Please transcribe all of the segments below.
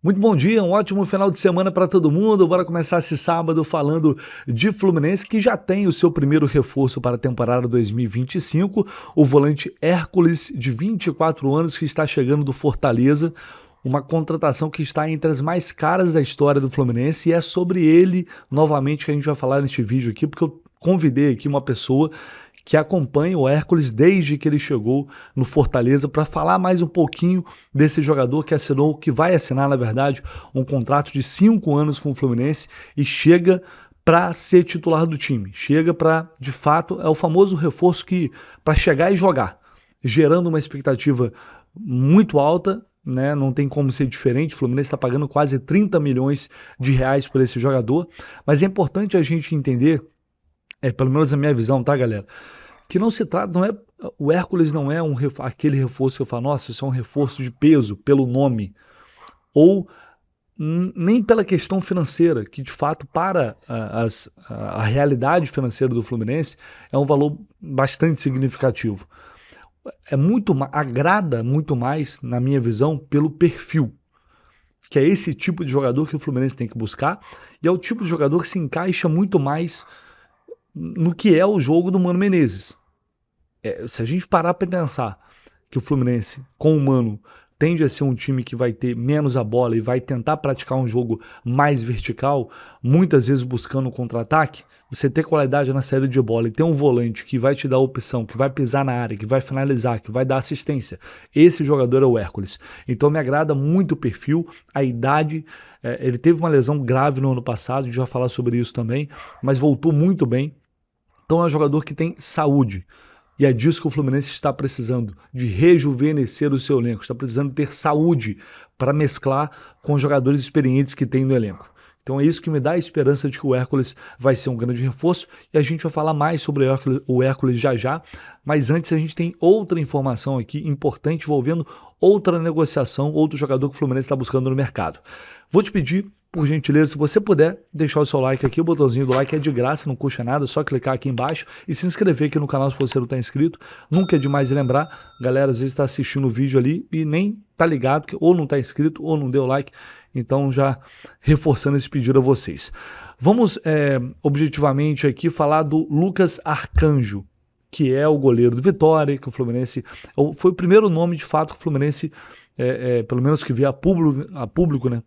Muito bom dia, um ótimo final de semana para todo mundo. Bora começar esse sábado falando de Fluminense, que já tem o seu primeiro reforço para a temporada 2025, o volante Hércules, de 24 anos, que está chegando do Fortaleza. Uma contratação que está entre as mais caras da história do Fluminense, e é sobre ele, novamente, que a gente vai falar neste vídeo aqui, porque eu convidei aqui uma pessoa que acompanha o Hércules desde que ele chegou no Fortaleza para falar mais um pouquinho desse jogador que assinou, que vai assinar, na verdade, um contrato de 5 anos com o Fluminense e chega para ser titular do time. Chega para, de fato, é o famoso reforço que para chegar e jogar, gerando uma expectativa muito alta, né? Não tem como ser diferente. O Fluminense está pagando quase 30 milhões de reais por esse jogador, mas é importante a gente entender, pelo menos a minha visão, tá, galera? Que não se trata, não é, o Hércules não é aquele reforço que eu falo, nossa, isso é um reforço de peso pelo nome, ou nem pela questão financeira, que de fato para a realidade financeira do Fluminense é um valor bastante significativo. Agrada muito mais, na minha visão, pelo perfil, que é esse tipo de jogador que o Fluminense tem que buscar, e é o tipo de jogador que se encaixa muito mais no que é o jogo do Mano Menezes. Se a gente parar para pensar que o Fluminense, com o Mano, tende a ser um time que vai ter menos a bola e vai tentar praticar um jogo mais vertical, muitas vezes buscando um contra-ataque, você ter qualidade na saída de bola e ter um volante que vai te dar opção, que vai pisar na área, que vai finalizar, que vai dar assistência, esse jogador é o Hércules. Então me agrada muito o perfil, a idade, ele teve uma lesão grave no ano passado, a gente vai falar sobre isso também, mas voltou muito bem. Então é um jogador que tem saúde. E é disso que o Fluminense está precisando, de rejuvenescer o seu elenco. Está precisando ter saúde para mesclar com os jogadores experientes que tem no elenco. Então é isso que me dá a esperança de que o Hércules vai ser um grande reforço. E a gente vai falar mais sobre o Hércules já já. Mas antes a gente tem outra informação aqui importante envolvendo outra negociação, outro jogador que o Fluminense está buscando no mercado. Vou te pedir, por gentileza, se você puder deixar o seu like aqui, o botãozinho do like é de graça, não custa nada, é só clicar aqui embaixo e se inscrever aqui no canal se você não está inscrito. Nunca é demais lembrar, galera, às vezes está assistindo o vídeo ali e nem tá ligado, ou não está inscrito ou não deu like, então já reforçando esse pedido a vocês. Vamos objetivamente aqui falar do Lucas Arcanjo, que é o goleiro do Vitória, que o Fluminense foi o primeiro nome de fato que o Fluminense, pelo menos que veio a público, né?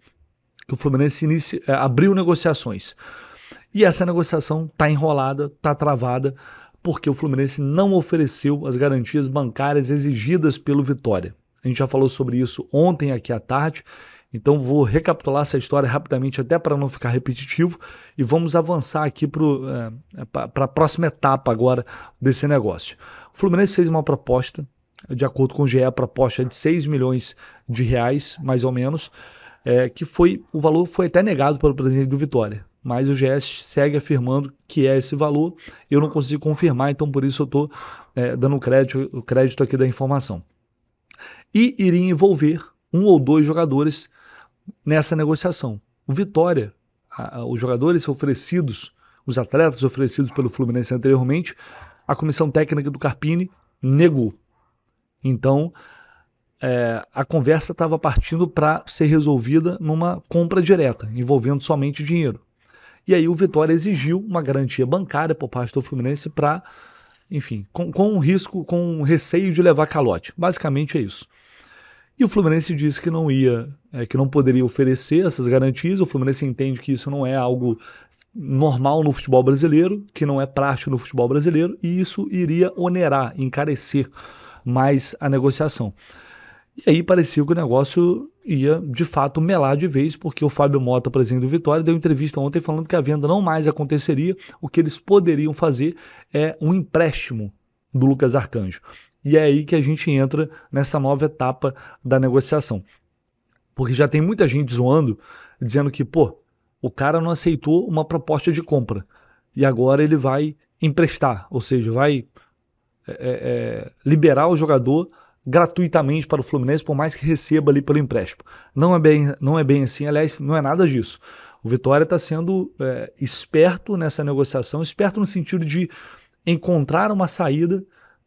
Que o Fluminense abriu negociações. E essa negociação está enrolada, está travada, porque o Fluminense não ofereceu as garantias bancárias exigidas pelo Vitória. A gente já falou sobre isso ontem aqui à tarde, então vou recapitular essa história rapidamente até para não ficar repetitivo e vamos avançar aqui para a próxima etapa agora desse negócio. O Fluminense fez uma proposta, de acordo com o GE, a proposta é de 6 milhões de reais, mais ou menos, que o valor foi até negado pelo presidente do Vitória, mas o GS segue afirmando que é esse valor. Eu não consigo confirmar, então por isso eu estou dando o crédito aqui da informação. E iria envolver um ou dois jogadores nessa negociação. O Vitória, os jogadores oferecidos, os atletas oferecidos pelo Fluminense anteriormente, a comissão técnica do Carpini negou. Então, a conversa estava partindo para ser resolvida numa compra direta, envolvendo somente dinheiro. E aí o Vitória exigiu uma garantia bancária por parte do Fluminense para, enfim, com risco, com receio de levar calote. Basicamente é isso. E o Fluminense disse que que não poderia oferecer essas garantias. O Fluminense entende que isso não é algo normal no futebol brasileiro, que não é prático no futebol brasileiro, e isso iria onerar, encarecer mais a negociação. E aí parecia que o negócio ia, de fato, melar de vez, porque o Fábio Mota, presidente do Vitória, deu entrevista ontem falando que a venda não mais aconteceria, o que eles poderiam fazer é um empréstimo do Lucas Arcanjo. E é aí que a gente entra nessa nova etapa da negociação. Porque já tem muita gente zoando, dizendo que, o cara não aceitou uma proposta de compra, e agora ele vai emprestar, ou seja, vai liberar o jogador gratuitamente para o Fluminense, por mais que receba ali pelo empréstimo. Não é bem assim, aliás, não é nada disso. O Vitória está sendo esperto nessa negociação, esperto no sentido de encontrar uma saída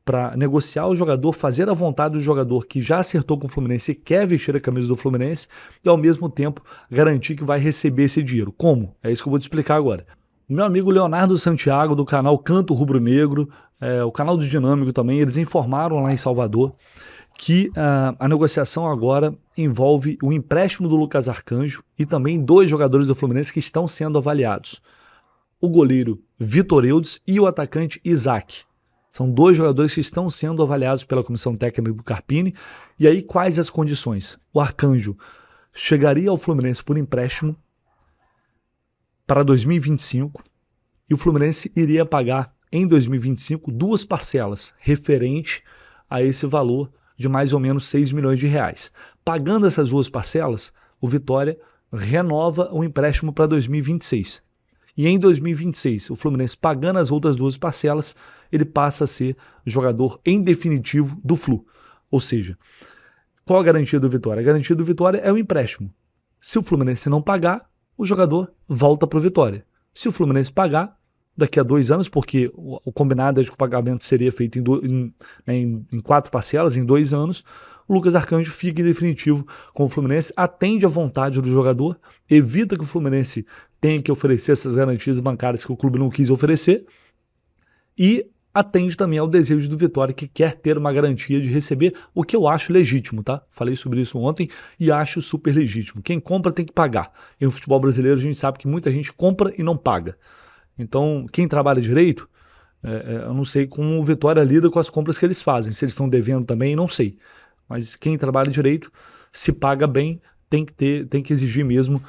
para negociar o jogador, fazer a vontade do jogador que já acertou com o Fluminense e quer vestir a camisa do Fluminense e ao mesmo tempo garantir que vai receber esse dinheiro. Como? É isso que eu vou te explicar agora. O meu amigo Leonardo Santiago, do canal Canto Rubro Negro, o canal do Dinâmico também, eles informaram lá em Salvador que a negociação agora envolve o empréstimo do Lucas Arcanjo e também 2 jogadores do Fluminense que estão sendo avaliados. O goleiro Vitor Eudes e o atacante Isaac. São 2 jogadores que estão sendo avaliados pela comissão técnica do Carpini. E aí, quais as condições? O Arcanjo chegaria ao Fluminense por empréstimo para 2025 e o Fluminense iria pagar em 2025 2 parcelas referente a esse valor de mais ou menos 6 milhões de reais. Pagando essas 2 parcelas, o Vitória renova o empréstimo para 2026. E em 2026, o Fluminense pagando as outras 2 parcelas, ele passa a ser jogador em definitivo do Flu. Ou seja, qual a garantia do Vitória? A garantia do Vitória é o empréstimo. Se o Fluminense não pagar, o jogador volta para o Vitória. Se o Fluminense pagar, daqui a 2 anos, porque o combinado é de que o pagamento seria feito em 4 parcelas, em 2 anos, o Lucas Arcanjo fica em definitivo com o Fluminense, atende à vontade do jogador, evita que o Fluminense tenha que oferecer essas garantias bancárias que o clube não quis oferecer e atende também ao desejo do Vitória, que quer ter uma garantia de receber, o que eu acho legítimo, tá? Falei sobre isso ontem e acho super legítimo. Quem compra tem que pagar. E no futebol brasileiro a gente sabe que muita gente compra e não paga. Então, quem trabalha direito, eu não sei como o Vitória lida com as compras que eles fazem. Se eles estão devendo também, não sei. Mas quem trabalha direito, se paga bem, tem que exigir mesmo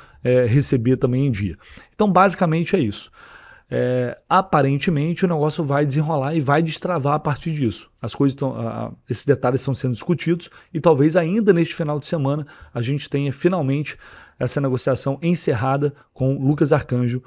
receber também em dia. Então, basicamente é isso. Aparentemente, o negócio vai desenrolar e vai destravar a partir disso. Esses detalhes estão sendo discutidos e talvez ainda neste final de semana a gente tenha finalmente essa negociação encerrada com o Lucas Arcanjo,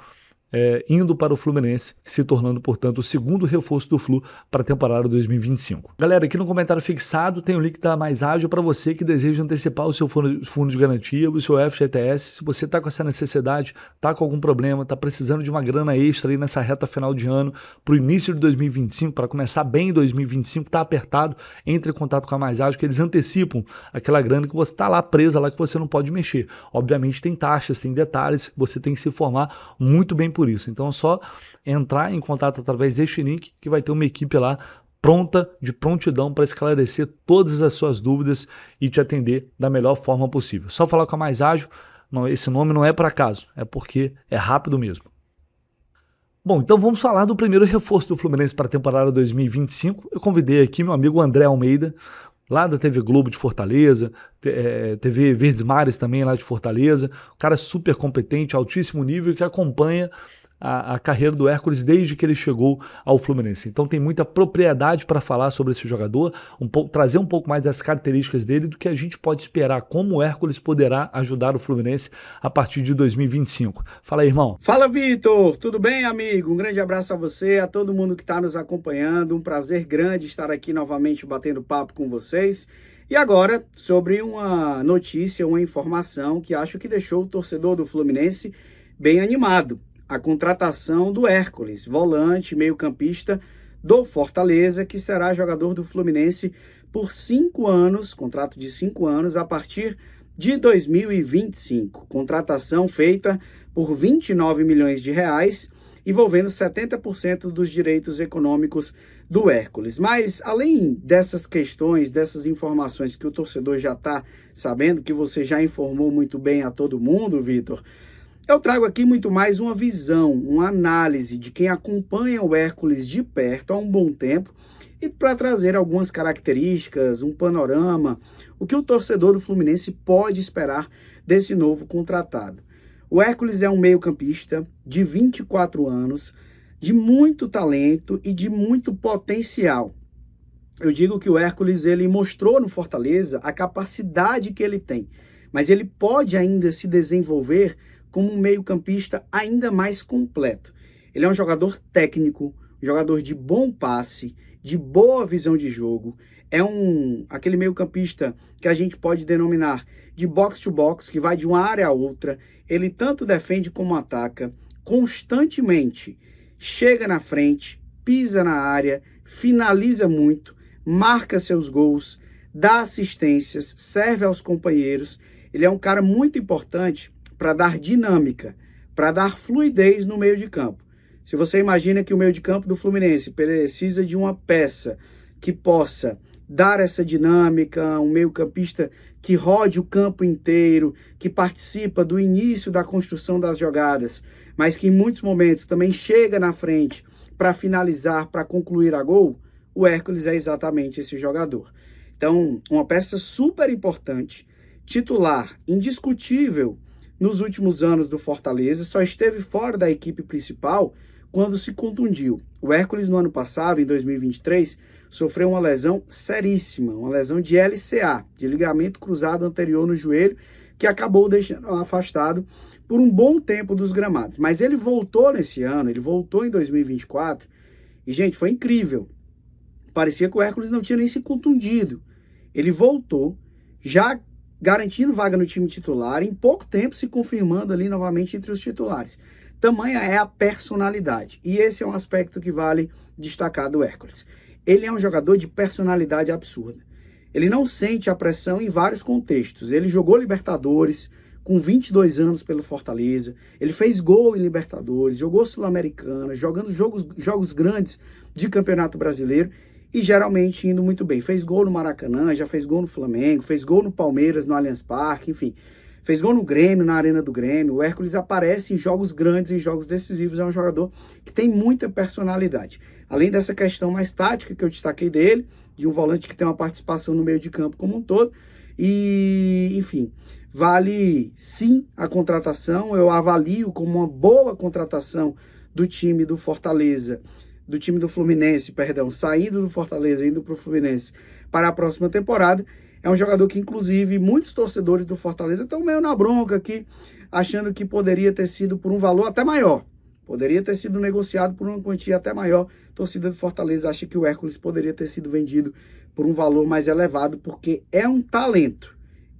indo para o Fluminense, se tornando, portanto, o segundo reforço do Flu para a temporada 2025. Galera, aqui no comentário fixado tem o link da Mais Ágil para você que deseja antecipar o seu fundo de garantia, o seu FGTS. Se você está com essa necessidade, está com algum problema, está precisando de uma grana extra aí nessa reta final de ano, para o início de 2025, para começar bem em 2025, está apertado, entre em contato com a Mais Ágil, que eles antecipam aquela grana que você está lá presa, lá que você não pode mexer. Obviamente tem taxas, tem detalhes, você tem que se informar muito bem por isso. Então é só entrar em contato através deste link que vai ter uma equipe lá pronta, de prontidão para esclarecer todas as suas dúvidas e te atender da melhor forma possível. Só falar com a Mais Ágil, não, esse nome não é por acaso, é porque é rápido mesmo. Bom, então vamos falar do primeiro reforço do Fluminense para a temporada 2025. Eu convidei aqui meu amigo André Almeida, lá da TV Globo de Fortaleza, TV Verdes Mares também lá de Fortaleza, um cara super competente, altíssimo nível, que acompanha a carreira do Hércules desde que ele chegou ao Fluminense. Então tem muita propriedade para falar sobre esse jogador, trazer um pouco mais das características dele, do que a gente pode esperar, como o Hércules poderá ajudar o Fluminense a partir de 2025. Fala aí, irmão. Fala, Vitor! Tudo bem, amigo? Um grande abraço a você, a todo mundo que está nos acompanhando. Um prazer grande estar aqui novamente batendo papo com vocês. E agora, sobre uma notícia, uma informação que acho que deixou o torcedor do Fluminense bem animado. A contratação do Hércules, volante, meio-campista do Fortaleza, que será jogador do Fluminense por 5 anos, contrato de 5 anos, a partir de 2025. Contratação feita por 29 milhões de reais, envolvendo 70% dos direitos econômicos do Hércules. Mas, além dessas questões, dessas informações que o torcedor já está sabendo, que você já informou muito bem a todo mundo, Vitor, eu trago aqui muito mais uma visão, uma análise de quem acompanha o Hércules de perto há um bom tempo e para trazer algumas características, um panorama, o que o torcedor do Fluminense pode esperar desse novo contratado. O Hércules é um meio-campista de 24 anos, de muito talento e de muito potencial. Eu digo que o Hércules ele mostrou no Fortaleza a capacidade que ele tem, mas ele pode ainda se desenvolver como um meio-campista ainda mais completo. Ele é um jogador técnico, um jogador de bom passe, de boa visão de jogo, é aquele meio-campista que a gente pode denominar de box-to-box, que vai de uma área a outra, ele tanto defende como ataca, constantemente chega na frente, pisa na área, finaliza muito, marca seus gols, dá assistências, serve aos companheiros. Ele é um cara muito importante para dar dinâmica, para dar fluidez no meio de campo. Se você imagina que o meio de campo do Fluminense precisa de uma peça que possa dar essa dinâmica, um meio-campista que rode o campo inteiro, que participa do início da construção das jogadas, mas que em muitos momentos também chega na frente para finalizar, para concluir a gol, o Hércules é exatamente esse jogador. Então, uma peça super importante, titular, indiscutível nos últimos anos do Fortaleza, só esteve fora da equipe principal quando se contundiu. O Hércules, no ano passado, em 2023, sofreu uma lesão seríssima, uma lesão de LCA, de ligamento cruzado anterior no joelho, que acabou deixando afastado por um bom tempo dos gramados. Mas ele voltou nesse ano, ele voltou em 2024, e, gente, foi incrível. Parecia que o Hércules não tinha nem se contundido. Ele voltou, já garantindo vaga no time titular, em pouco tempo se confirmando ali novamente entre os titulares. Tamanha é a personalidade. E esse é um aspecto que vale destacar do Hércules. Ele é um jogador de personalidade absurda. Ele não sente a pressão em vários contextos. Ele jogou Libertadores com 22 anos pelo Fortaleza. Ele fez gol em Libertadores, jogou Sul-Americana, jogando jogos grandes de Campeonato Brasileiro e geralmente indo muito bem. Fez gol no Maracanã, já fez gol no Flamengo, fez gol no Palmeiras, no Allianz Parque, enfim. Fez gol no Grêmio, na Arena do Grêmio. O Hércules aparece em jogos grandes, em jogos decisivos. É um jogador que tem muita personalidade. Além dessa questão mais tática que eu destaquei dele, de um volante que tem uma participação no meio de campo como um todo. E, enfim, vale sim a contratação. Eu avalio como uma boa contratação do time do Fortaleza, do time do Fluminense, perdão, saindo do Fortaleza, indo para o Fluminense para a próxima temporada. É um jogador que, inclusive, muitos torcedores do Fortaleza estão meio na bronca aqui, achando que poderia ter sido por um valor até maior. Poderia ter sido negociado por uma quantia até maior. A torcida do Fortaleza acha que o Hércules poderia ter sido vendido por um valor mais elevado, porque é um talento.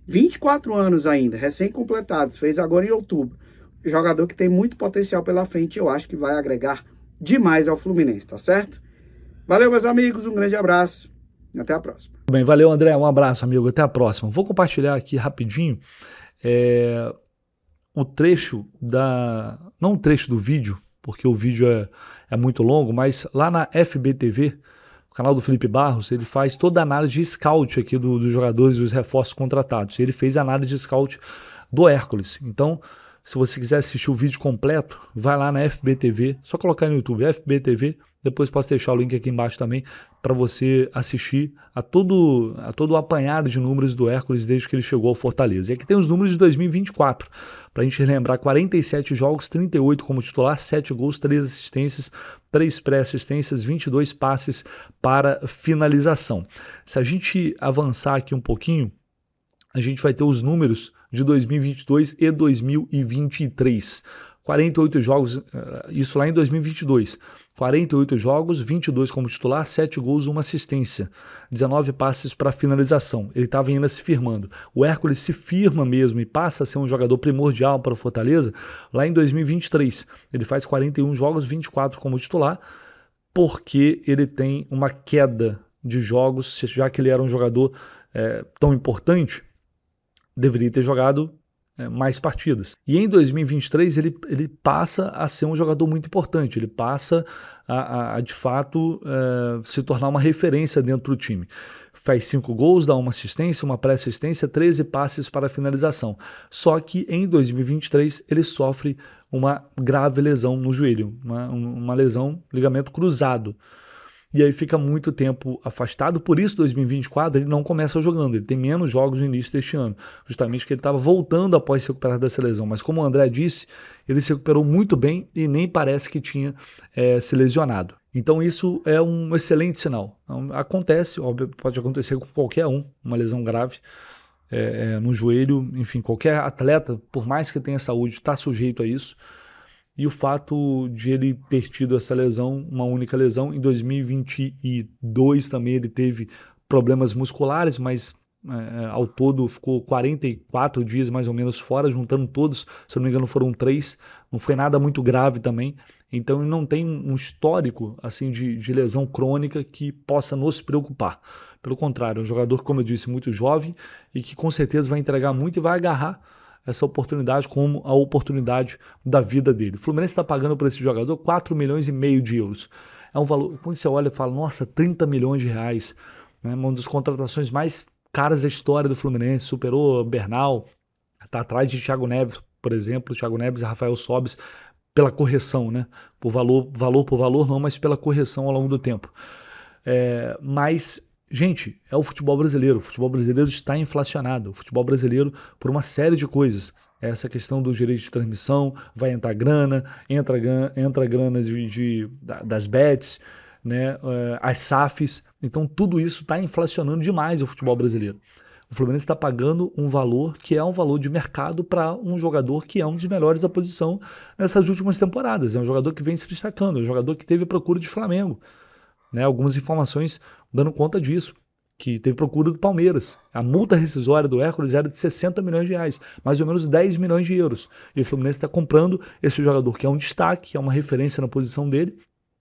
24 anos ainda, recém-completados, fez agora em outubro. Jogador que tem muito potencial pela frente, eu acho que vai agregar demais ao Fluminense, tá certo? Valeu, meus amigos, um grande abraço e até a próxima. Bem, valeu, André, um abraço, amigo, até a próxima. Vou compartilhar aqui rapidinho o trecho não o trecho do vídeo, porque o vídeo é muito longo, mas lá na FBTV, o canal do Felipe Barros, ele faz toda a análise de scout aqui dos jogadores e dos reforços contratados. Ele fez a análise de scout do Hércules. Então, se você quiser assistir o vídeo completo, vai lá na FBTV, só colocar no YouTube, FBTV, depois posso deixar o link aqui embaixo também, para você assistir a todo o apanhado de números do Hércules desde que ele chegou ao Fortaleza. E aqui tem os números de 2024, para a gente relembrar: 47 jogos, 38 como titular, 7 gols, 3 assistências, 3 pré-assistências, 22 passes para finalização. Se a gente avançar aqui um pouquinho, a gente vai ter os números de 2022 e 2023. 48 jogos, isso lá em 2022. 48 jogos, 22 como titular, 7 gols, 1 assistência, 19 passes para finalização. Ele estava ainda se firmando. O Hércules se firma mesmo e passa a ser um jogador primordial para o Fortaleza lá em 2023. Ele faz 41 jogos, 24 como titular, porque ele tem uma queda de jogos, já que ele era um jogador tão importante, deveria ter jogado mais partidas. E em 2023 ele passa a ser um jogador muito importante, ele passa a de fato se tornar uma referência dentro do time. Faz 5 gols, dá 1 assistência, 1 pré-assistência, 13 passes para finalização. Só que em 2023 ele sofre uma grave lesão no joelho, uma lesão, ligamento cruzado. E aí fica muito tempo afastado, por isso 2024 ele não começa jogando, ele tem menos jogos no início deste ano, justamente porque ele estava voltando após se recuperar dessa lesão, mas como o André disse, ele se recuperou muito bem e nem parece que tinha se lesionado. Então isso é um excelente sinal. Acontece, óbvio, pode acontecer com qualquer uma lesão grave no joelho, enfim, qualquer atleta, por mais que tenha saúde, está sujeito a isso. E o fato de ele ter tido essa lesão, uma única lesão, em 2022 também ele teve problemas musculares, mas ao todo ficou 44 dias mais ou menos fora, juntando todos, se eu não me engano foram 3, não foi nada muito grave também, então ele não tem um histórico assim de lesão crônica que possa nos preocupar. Pelo contrário, é um jogador, como eu disse, muito jovem e que com certeza vai entregar muito e vai agarrar essa oportunidade como a oportunidade da vida dele. O Fluminense está pagando por esse jogador 4,5 milhões de euros. É um valor, quando você olha e fala, nossa, 30 milhões de reais, né? Uma das contratações mais caras da história do Fluminense, superou Bernal, está atrás de Thiago Neves, por exemplo, Thiago Neves e Rafael Sobis, pela correção, né? Por valor não, mas pela correção ao longo do tempo. Mas gente, é o futebol brasileiro. O futebol brasileiro está inflacionado. O futebol brasileiro, por uma série de coisas. Essa questão do direito de transmissão, vai entrar grana, entra grana das bets, né, as SAFs. Então, tudo isso está inflacionando demais o futebol brasileiro. O Fluminense está pagando um valor que é um valor de mercado para um jogador que é um dos melhores da posição nessas últimas temporadas. É um jogador que vem se destacando, é um jogador que teve procura de Flamengo. Né, algumas informações dando conta disso, que teve procura do Palmeiras. A multa rescisória do Hércules era de 60 milhões de reais, mais ou menos 10 milhões de euros. E o Fluminense está comprando esse jogador que é um destaque, é uma referência na posição dele,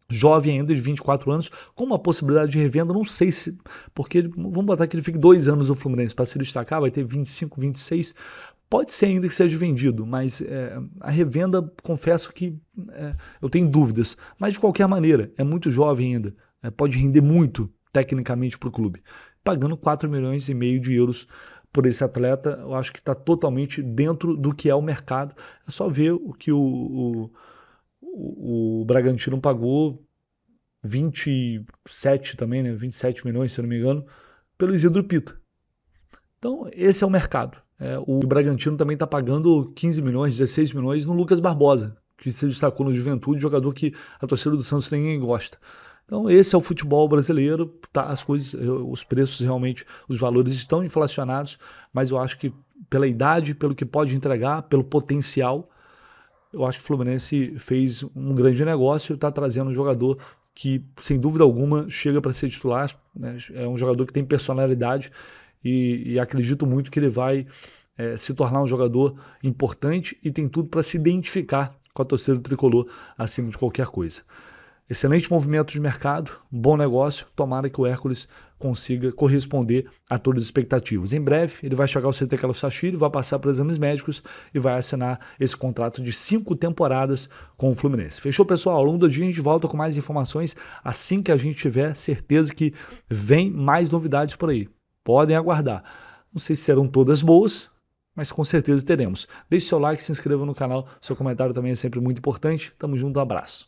jovem ainda, de 24 anos, com uma possibilidade de revenda, não sei se, porque vamos botar que ele fique 2 anos no Fluminense para se destacar, vai ter 25, 26, pode ser ainda que seja vendido, mas a revenda, confesso que eu tenho dúvidas, mas de qualquer maneira, é muito jovem ainda, pode render muito tecnicamente para o clube. Pagando 4,5 milhões de euros por esse atleta, eu acho que está totalmente dentro do que é o mercado. É só ver o que o Bragantino pagou, 27 também, né? 27 milhões, se eu não me engano, pelo Isidro Pita. Então, esse é o mercado. O Bragantino também está pagando 15 milhões, 16 milhões no Lucas Barbosa, que se destacou no Juventude, jogador que a torcida do Santos ninguém gosta. Então esse é o futebol brasileiro, tá, as coisas, os preços realmente, os valores estão inflacionados, mas eu acho que pela idade, pelo que pode entregar, pelo potencial, eu acho que o Fluminense fez um grande negócio e está trazendo um jogador que, sem dúvida alguma, chega para ser titular, né? É um jogador que tem personalidade e acredito muito que ele vai se tornar um jogador importante e tem tudo para se identificar com a torcida do Tricolor acima de qualquer coisa. Excelente movimento de mercado, bom negócio, tomara que o Hércules consiga corresponder a todas as expectativas. Em breve, ele vai chegar ao CT Carlos Sachiri, vai passar por exames médicos e vai assinar esse contrato de 5 temporadas com o Fluminense. Fechou, pessoal? Ao longo do dia a gente volta com mais informações assim que a gente tiver certeza que vem mais novidades por aí. Podem aguardar. Não sei se serão todas boas, mas com certeza teremos. Deixe seu like, se inscreva no canal, seu comentário também é sempre muito importante. Tamo junto, abraço.